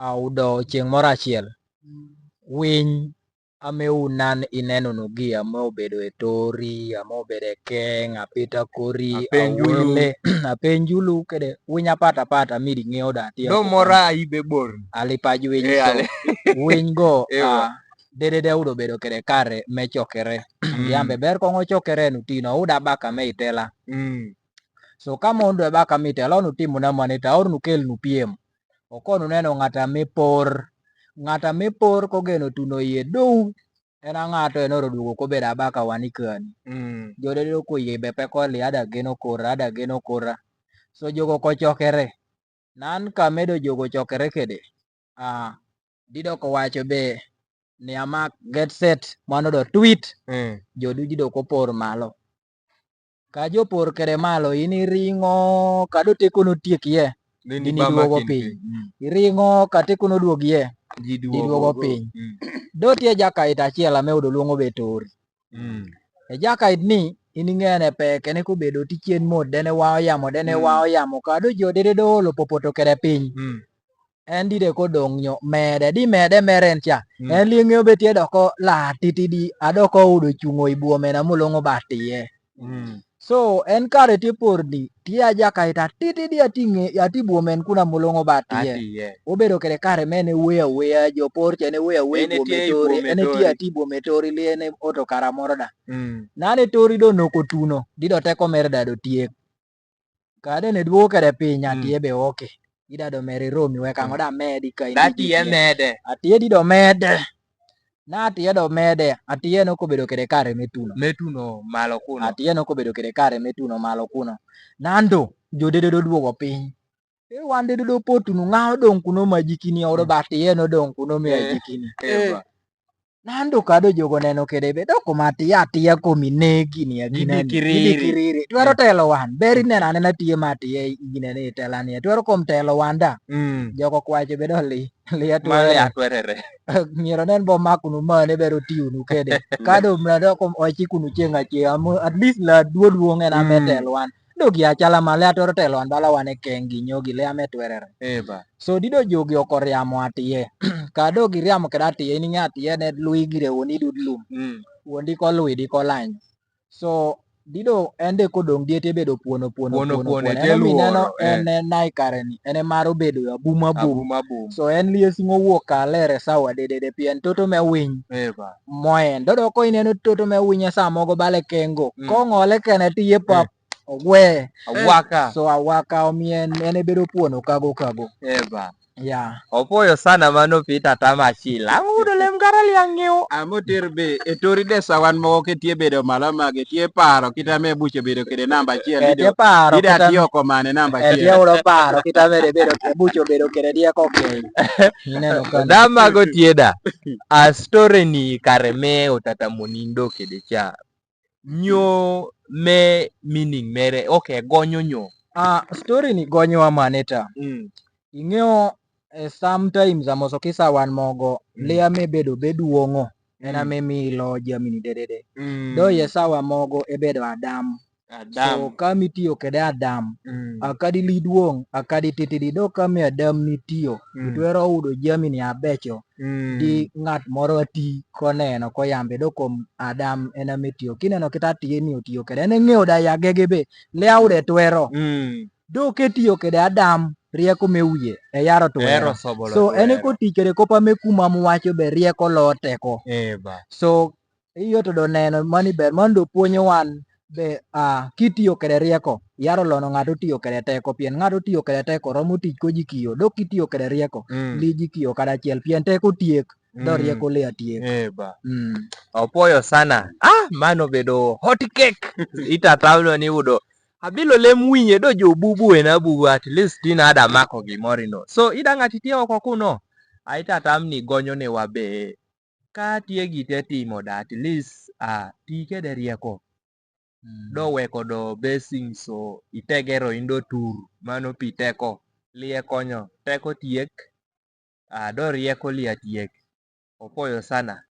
Audo chieng' moro achiel, winy ameunan inenonugi amobedo e tori, amobedo e keng', apita kori, awele, apenjulu kede winy apata miri ng'iewo dati. Do mora ibe bor. Alipaj winy so. Winy go dede udo bedo kede kare me chokere. Giambe ber kong'o chokere nutino uda baka me itela. So kama undu baka me itela onu timu na manita or nukel nupiem. Okonu neno ng'ata mipor kogeno tuno iye dou ena ng'ato enoro dugo kobedo abaka wanikani. Jode ko yie bepe koli ada geno kora. So jogo kochokere. Nan kamedo jogo chokere kede. Dido ko wacho be ni amak get set mano do tweet. Jodu dido kopor malo. Ka jopor kede malo ini ringo kado teko notiekie. Dini duogo piny. Iringo kateko noduogie. Diduogo piny. Dotie jakait achiel ameudo luongo betori. E jakait ni ining'ene peke ne kobedo tichien mod dene wao yamo kado jodede do olo popoto kede piny. En dide kodong' nyo mede di mede meren cha. En lieng'eo betie doko la titidi adoko udo chungo ibuomena mulongo batie. So en kare tipor di tia jakaita titidi ati buomen kuna mulongo batie. Obedo kere kare mene wea jopor chene wea buometori. Ene tia ati buometori liene oto karamoro da. Nane tori do noko tuno. Dido teko merda do tiek. Kade ne duo kere pinya tie be oke. Ida do meri romi weka ngoda medi ka indi Dati mede. Atie dido mede. Na atie do mede. Atie no kobedo kere kare metuno. Metuno malo kuno. Atie no kobedo kere kare metuno malo kuno. Nando jodede do duogo piny. Wande do potunu ng'ao dong kuno majikini odo batie no dong kuno majikini. Nando kado jogo neno kede be doko atia kominegi ni agina ni. Gidi kiriri. Tuero telo wan. Beri nena nena tie matie igine ni telani. Tuero kom telo wanda. Jogo kwache bedo li atwerere. Nyiro nen bo makunu mane bero tiunu kede. Kado mnado kom ochikunu chenga at least la duoduong en ametel wan. Dogi achala male atwero telo wan bala wane kengi nyogi le ametwerere. So dido jogi okoriamo atie. Kado giriamo keda atie ini atie ne lui gire woni dudlum. Wondi ko lui di ko lany. So dido ende kodong diete bedo puono. Eno mineno ene naikareni. Ene maro bedo ya buma. So en liye singo wuok kalere sawa dede pien toto me winy. Moen. Dodo ko ineno toto me winy sa mogo bale kengo. Kong'ole kene tiye pap. Ogwe. Awaka. So awaka omien ene bedo puono kago. Opoyo sana mano pita tamashila. Amudo lem garali ang'ew. Amotir be etori desa wan mogo ketie bedo malama getie paro kitame buche bedo kede namba achiel. Ketie paro. Dida tiyo komane namba achiel. Ketie udo paro kitame bedo bucho bedo kede die kokei. Ineno kani. Dama go tieda. A story ni kareme otata monindo kede cha. Nyo me meaning mere. Okay, gonyo nyo. Story ni gonyo wa maneta. Ing'eyo sometimes amoso kisa wan mogo lea me bedo beduong'o. Ena me milo jamini dedede. Do ye sawa mogo e bedo Adam. So kami tiyo kede Adam. Akadi liduong. Akadi titidi do kami Adam ni tiyo. Itwero udo jamini abecho. Di ng'at moro ati koneno koyambe do kom Adam ena me tiyo. Kineno kita tiye ni otiyo kede. Ene ng'eyo da ya gegebe. Lea ude twero. Do ketiyo kede Adam. Rieko me uye e yaro twero. So ene ko tikere kopa me kuma muwacho be rieko lo teko. So iyo to do neno mani ber mondo puonyo wan be kitiyo kede rieko yaro lono ng'ato tiyo kede teko pien ng'ato tiyo kede teko romo tich ko jikiyo do kitiyo kede rieko li jikiyo kada chiel pien teko tiek do rieko le atiek. Opoyo sana. Mano bedo hot cake. Ita tawlo ni udo. Abilo lem winye do jo bubu e na bubu at least tina ada mako gimorino. So ida ng'ati tiyo oko kuno. Aita tamni gonyo ne wabe. Ka tiye gite timo da at least tike de rieko. Do weko do basing so itegero indo tur. Mano pi teko. Liye konyo. Teko tiek. Do rieko li atiek. Opoyo sana.